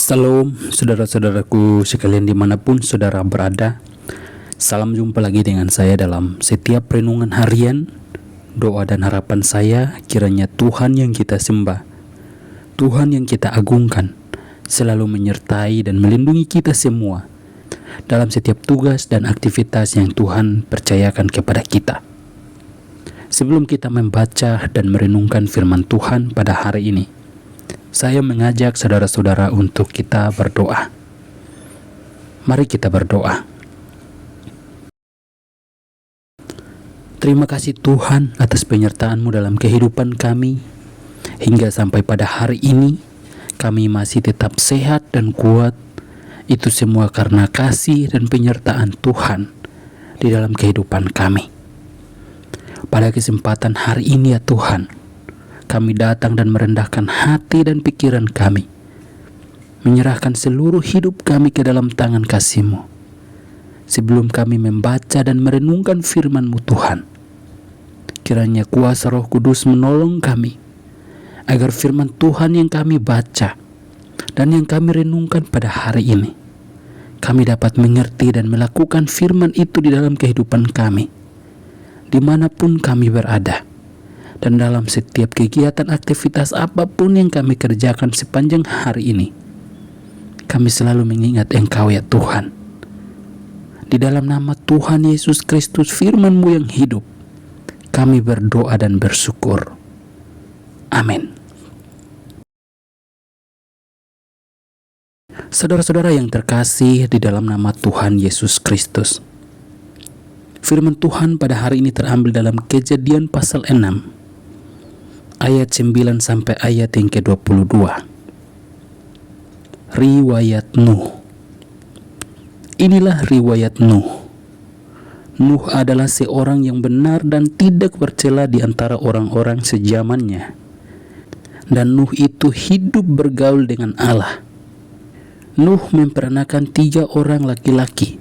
Salam saudara-saudaraku sekalian dimanapun saudara berada. Salam jumpa lagi dengan saya dalam setiap renungan harian. Doa dan harapan saya kiranya Tuhan yang kita sembah, Tuhan yang kita agungkan, selalu menyertai dan melindungi kita semua dalam setiap tugas dan aktivitas yang Tuhan percayakan kepada kita. Sebelum kita membaca dan merenungkan firman Tuhan pada hari ini, saya mengajak saudara-saudara untuk kita berdoa. Mari kita berdoa. Terima kasih Tuhan atas penyertaan-Mu dalam kehidupan kami. Hingga sampai pada hari ini, kami masih tetap sehat dan kuat. Itu semua karena kasih dan penyertaan Tuhan di dalam kehidupan kami. Pada kesempatan hari ini ya Tuhan, kami datang dan merendahkan hati dan pikiran kami, menyerahkan seluruh hidup kami ke dalam tangan kasih-Mu. Sebelum kami membaca dan merenungkan firman-Mu Tuhan, kiranya kuasa Roh Kudus menolong kami, agar firman Tuhan yang kami baca dan yang kami renungkan pada hari ini, kami dapat mengerti dan melakukan firman itu di dalam kehidupan kami, dimanapun kami berada. Dan dalam setiap kegiatan aktivitas apapun yang kami kerjakan sepanjang hari ini, kami selalu mengingat Engkau ya Tuhan. Di dalam nama Tuhan Yesus Kristus firman-Mu yang hidup, kami berdoa dan bersyukur. Amin. Saudara-saudara yang terkasih di dalam nama Tuhan Yesus Kristus, firman Tuhan pada hari ini terambil dalam Kejadian pasal 6 ayat 9 sampai ayat yang ke-22. Riwayat Nuh. Inilah riwayat Nuh. Nuh adalah seorang yang benar dan tidak bercela di antara orang-orang sejamannya. Dan Nuh itu hidup bergaul dengan Allah. Nuh memperanakan 3 orang laki-laki,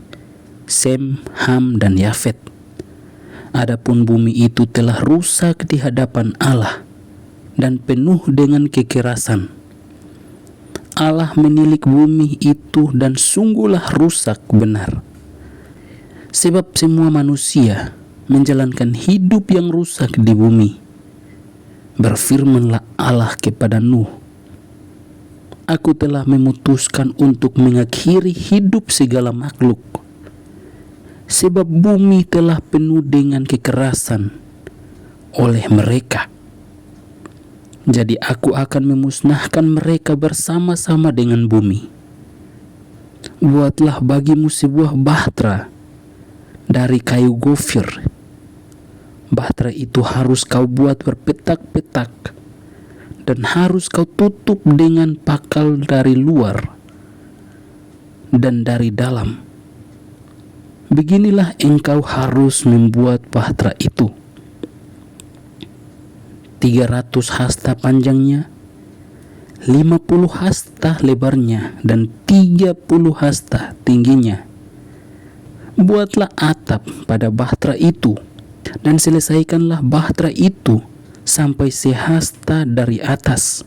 Sem, Ham, dan Yafet. Adapun bumi itu telah rusak di hadapan Allah dan penuh dengan kekerasan. Allah menilik bumi itu dan sungguhlah rusak benar. Sebab semua manusia menjalankan hidup yang rusak di bumi. Berfirmanlah Allah kepada Nuh, Aku telah memutuskan untuk mengakhiri hidup segala makhluk, sebab bumi telah penuh dengan kekerasan oleh mereka. Jadi aku akan memusnahkan mereka bersama-sama dengan bumi. Buatlah bagimu sebuah bahtera dari kayu gofir. Bahtera itu harus kau buat berpetak-petak dan harus kau tutup dengan pakal dari luar dan dari dalam. Beginilah engkau harus membuat bahtera itu. 300 hasta panjangnya, 50 hasta lebarnya, dan 30 hasta tingginya. Buatlah atap pada bahtera itu, dan selesaikanlah bahtera itu sampai sehasta dari atas.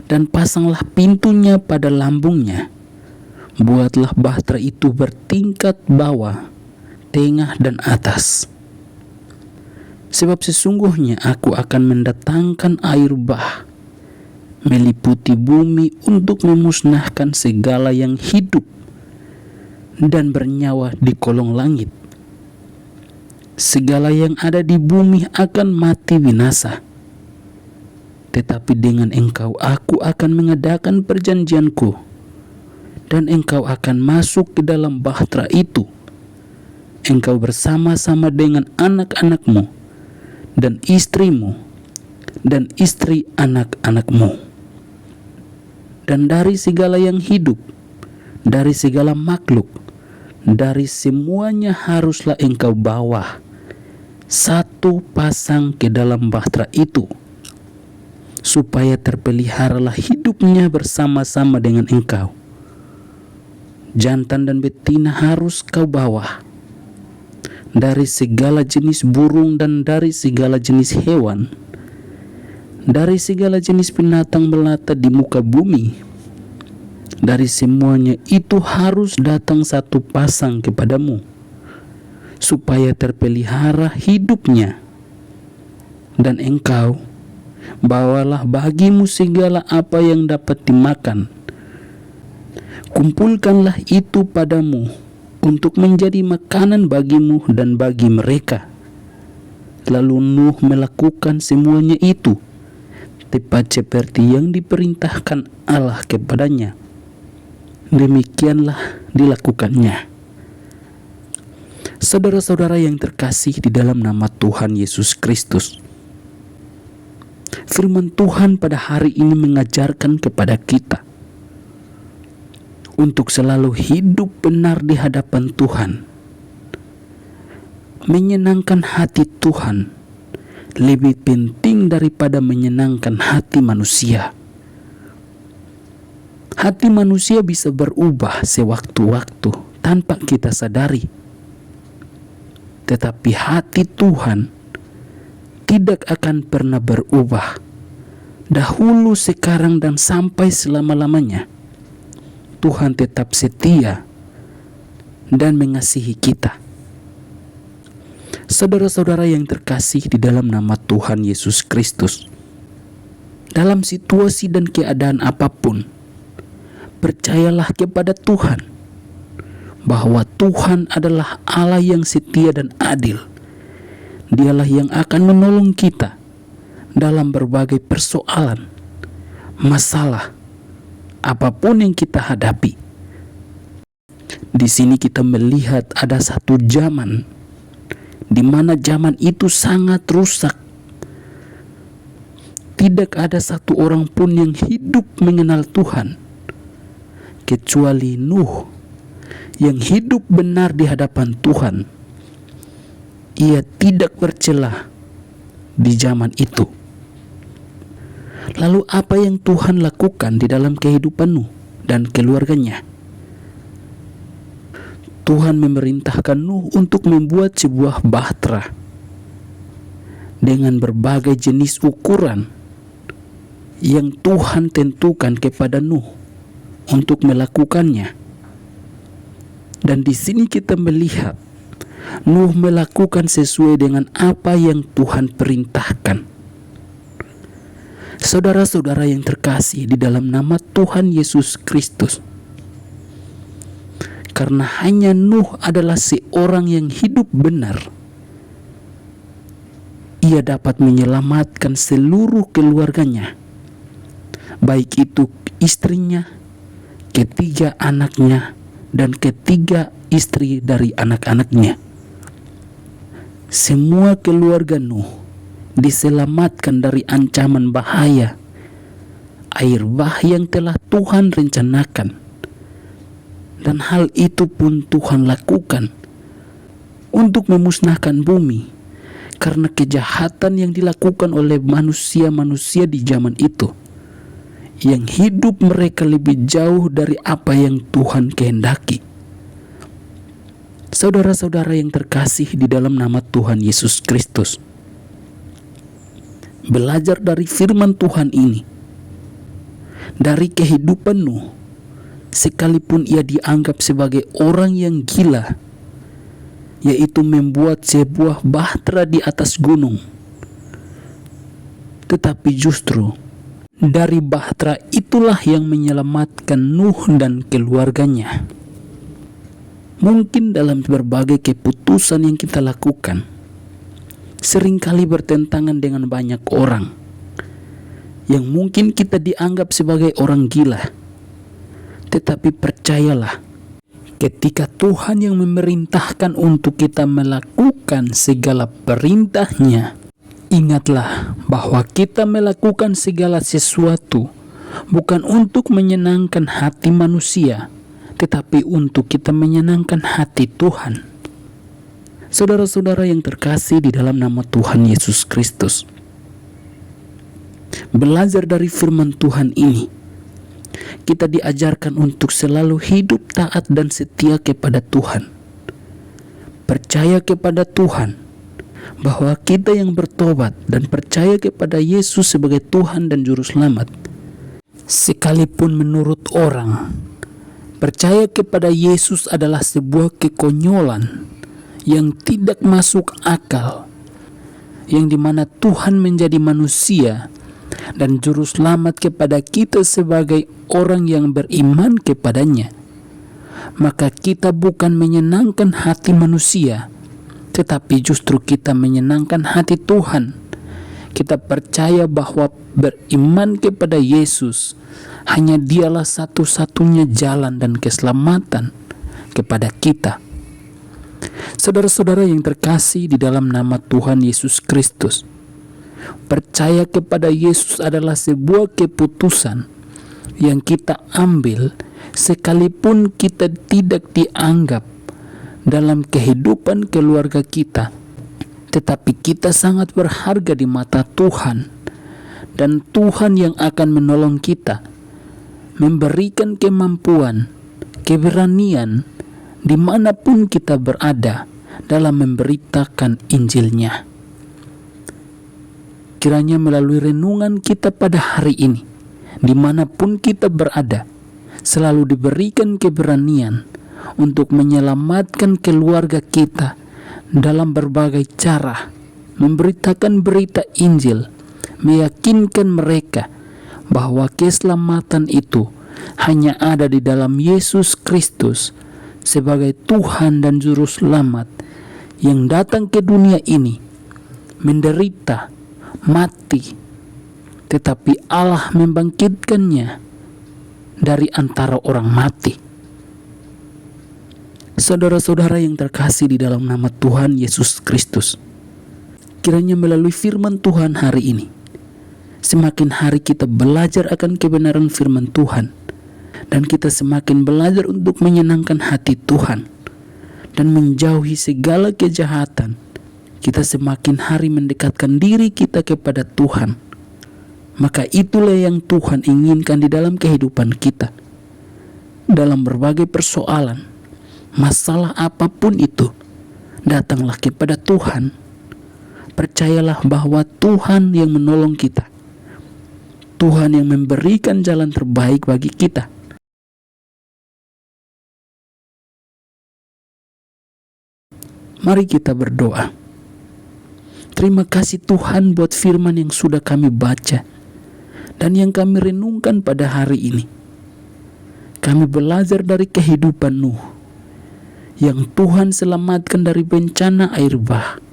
Dan pasanglah pintunya pada lambungnya. Buatlah bahtera itu bertingkat bawah, tengah, dan atas. Sebab sesungguhnya aku akan mendatangkan air bah meliputi bumi untuk memusnahkan segala yang hidup dan bernyawa di kolong langit. Segala yang ada di bumi akan mati binasa. Tetapi dengan engkau aku akan mengadakan perjanjianku, dan engkau akan masuk ke dalam bahtera itu, engkau bersama-sama dengan anak-anakmu dan istrimu, dan istri anak-anakmu. Dan dari segala yang hidup, dari segala makhluk, dari semuanya haruslah engkau bawa 1 pasang ke dalam bahtera itu, supaya terpeliharalah hidupnya bersama-sama dengan engkau. Jantan dan betina harus kau bawa. Dari segala jenis burung dan dari segala jenis hewan, dari segala jenis binatang melata di muka bumi, dari semuanya itu harus datang satu pasang kepadamu, supaya terpelihara hidupnya. Dan engkau bawalah bagimu segala apa yang dapat dimakan. Kumpulkanlah itu padamu untuk menjadi makanan bagimu dan bagi mereka. Lalu Nuh melakukan semuanya itu tepat seperti yang diperintahkan Allah kepadanya. Demikianlah dilakukannya. Saudara-saudara yang terkasih di dalam nama Tuhan Yesus Kristus, firman Tuhan pada hari ini mengajarkan kepada kita untuk selalu hidup benar di hadapan Tuhan, menyenangkan hati Tuhan lebih penting daripada menyenangkan hati manusia. Hati manusia bisa berubah sewaktu-waktu tanpa kita sadari, tetapi hati Tuhan tidak akan pernah berubah. Dahulu, sekarang, dan sampai selama-lamanya, Tuhan tetap setia dan mengasihi kita. Saudara-saudara yang terkasih di dalam nama Tuhan Yesus Kristus, dalam situasi dan keadaan apapun, percayalah kepada Tuhan bahwa Tuhan adalah Allah yang setia dan adil. Dialah yang akan menolong kita dalam berbagai persoalan, masalah, apapun yang kita hadapi. Di sini kita melihat ada satu zaman di mana zaman itu sangat rusak. Tidak ada satu orang pun yang hidup mengenal Tuhan kecuali Nuh yang hidup benar di hadapan Tuhan. Ia tidak bercela di zaman itu. Lalu apa yang Tuhan lakukan di dalam kehidupan Nuh dan keluarganya? Tuhan memerintahkan Nuh untuk membuat sebuah bahtera dengan berbagai jenis ukuran yang Tuhan tentukan kepada Nuh untuk melakukannya. Dan di sini kita melihat Nuh melakukan sesuai dengan apa yang Tuhan perintahkan. Saudara-saudara yang terkasih di dalam nama Tuhan Yesus Kristus, karena hanya Nuh adalah seorang yang hidup benar, ia dapat menyelamatkan seluruh keluarganya, baik itu istrinya, ketiga anaknya, dan ketiga istri dari anak-anaknya. Semua keluarga Nuh diselamatkan dari ancaman bahaya air bah yang telah Tuhan rencanakan. Dan hal itu pun Tuhan lakukan untuk memusnahkan bumi karena kejahatan yang dilakukan oleh manusia-manusia di zaman itu, yang hidup mereka lebih jauh dari apa yang Tuhan kehendaki. Saudara-saudara yang terkasih di dalam nama Tuhan Yesus Kristus, belajar dari firman Tuhan ini, dari kehidupan Nuh, sekalipun ia dianggap sebagai orang yang gila, yaitu membuat sebuah bahtera di atas gunung, tetapi justru dari bahtera itulah yang menyelamatkan Nuh dan keluarganya. Mungkin dalam berbagai keputusan yang kita lakukan, seringkali bertentangan dengan banyak orang yang mungkin kita dianggap sebagai orang gila. Tetapi percayalah, ketika Tuhan yang memerintahkan untuk kita melakukan segala perintahnya, ingatlah bahwa kita melakukan segala sesuatu bukan untuk menyenangkan hati manusia, tetapi untuk kita menyenangkan hati Tuhan. Saudara-saudara yang terkasih di dalam nama Tuhan Yesus Kristus, belajar dari firman Tuhan ini, kita diajarkan untuk selalu hidup taat dan setia kepada Tuhan. Percaya kepada Tuhan bahwa kita yang bertobat dan percaya kepada Yesus sebagai Tuhan dan Juru Selamat, sekalipun menurut orang Percaya kepada Yesus adalah sebuah kekonyolan yang tidak masuk akal, yang dimana Tuhan menjadi manusia dan juru selamat kepada kita sebagai orang yang beriman kepadanya. Maka kita bukan menyenangkan hati manusia, tetapi justru kita menyenangkan hati Tuhan. Kita percaya bahwa beriman kepada Yesus hanya Dialah satu-satunya jalan dan keselamatan kepada kita. Saudara-saudara yang terkasih di dalam nama Tuhan Yesus Kristus, percaya kepada Yesus adalah sebuah keputusan yang kita ambil sekalipun kita tidak dianggap dalam kehidupan keluarga kita, tetapi kita sangat berharga di mata Tuhan, dan Tuhan yang akan menolong kita, memberikan kemampuan, keberanian dimanapun kita berada dalam memberitakan Injil-Nya. Kiranya melalui renungan kita pada hari ini, dimanapun kita berada, selalu diberikan keberanian untuk menyelamatkan keluarga kita dalam berbagai cara, memberitakan berita Injil, meyakinkan mereka bahwa keselamatan itu hanya ada di dalam Yesus Kristus sebagai Tuhan dan Juru Selamat yang datang ke dunia ini, menderita, mati, tetapi Allah membangkitkannya dari antara orang mati. Saudara-saudara yang terkasih di dalam nama Tuhan Yesus Kristus, kiranya melalui firman Tuhan hari ini, semakin hari kita belajar akan kebenaran firman Tuhan, dan kita semakin belajar untuk menyenangkan hati Tuhan dan menjauhi segala kejahatan. Kita semakin hari mendekatkan diri kita kepada Tuhan. Maka itulah yang Tuhan inginkan di dalam kehidupan kita. Dalam berbagai persoalan, masalah apapun itu, datanglah kepada Tuhan. Percayalah bahwa Tuhan yang menolong kita, Tuhan yang memberikan jalan terbaik bagi kita. Mari kita berdoa. Terima kasih Tuhan buat firman yang sudah kami baca dan yang kami renungkan pada hari ini. Kami belajar dari kehidupan Nuh yang Tuhan selamatkan dari bencana air bah.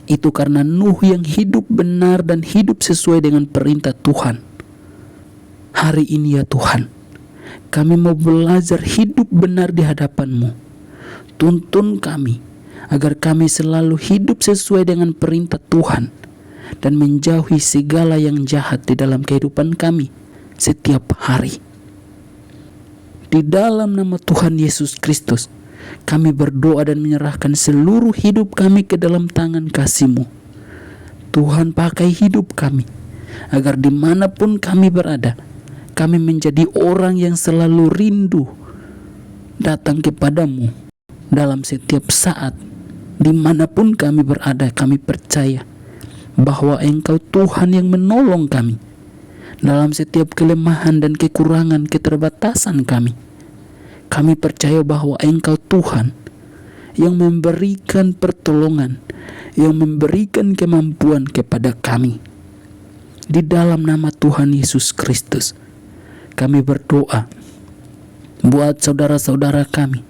Itu karena Nuh yang hidup benar dan hidup sesuai dengan perintah Tuhan. Hari ini ya Tuhan, kami mau belajar hidup benar di hadapan-Mu. Tuntun kami agar kami selalu hidup sesuai dengan perintah Tuhan dan menjauhi segala yang jahat di dalam kehidupan kami setiap hari. Di dalam nama Tuhan Yesus Kristus, kami berdoa dan menyerahkan seluruh hidup kami ke dalam tangan kasih-Mu. Tuhan, pakai hidup kami agar dimanapun kami berada, kami menjadi orang yang selalu rindu datang kepada-Mu dalam setiap saat. Dimanapun kami berada, kami percaya bahwa Engkau Tuhan yang menolong kami dalam setiap kelemahan dan kekurangan, keterbatasan kami. Kami percaya bahwa Engkau Tuhan yang memberikan pertolongan, yang memberikan kemampuan kepada kami. Di dalam nama Tuhan Yesus Kristus, kami berdoa buat saudara-saudara kami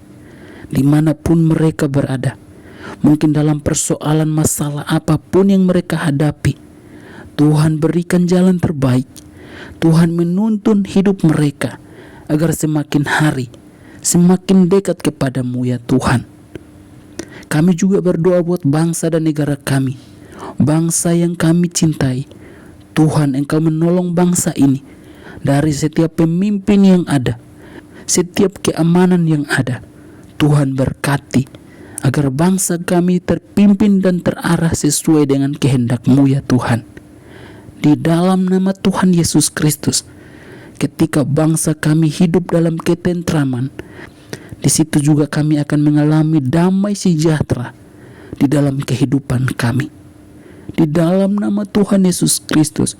dimanapun mereka berada. Mungkin dalam persoalan masalah apapun yang mereka hadapi, Tuhan berikan jalan terbaik. Tuhan menuntun hidup mereka agar semakin hari semakin dekat kepada-Mu ya Tuhan. Kami juga berdoa buat bangsa dan negara kami, bangsa yang kami cintai. Tuhan, Engkau menolong bangsa ini dari setiap pemimpin yang ada, setiap keamanan yang ada. Tuhan berkati agar bangsa kami terpimpin dan terarah sesuai dengan kehendak-Mu ya Tuhan. Di dalam nama Tuhan Yesus Kristus, ketika bangsa kami hidup dalam ketentraman, di situ juga kami akan mengalami damai sejahtera di dalam kehidupan kami. Di dalam nama Tuhan Yesus Kristus,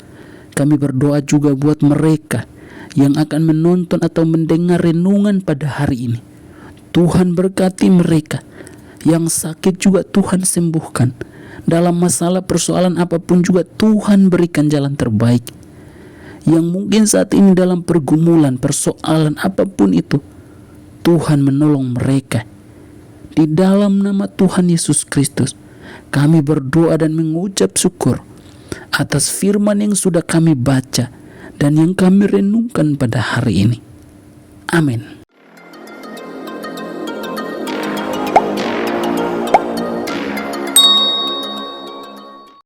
kami berdoa juga buat mereka yang akan menonton atau mendengar renungan pada hari ini. Tuhan berkati mereka. Yang sakit juga Tuhan sembuhkan. Dalam masalah persoalan apapun juga Tuhan berikan jalan terbaik. Yang mungkin saat ini dalam pergumulan, persoalan apapun itu, Tuhan menolong mereka. Di dalam nama Tuhan Yesus Kristus, kami berdoa dan mengucap syukur atas firman yang sudah kami baca dan yang kami renungkan pada hari ini. Amin.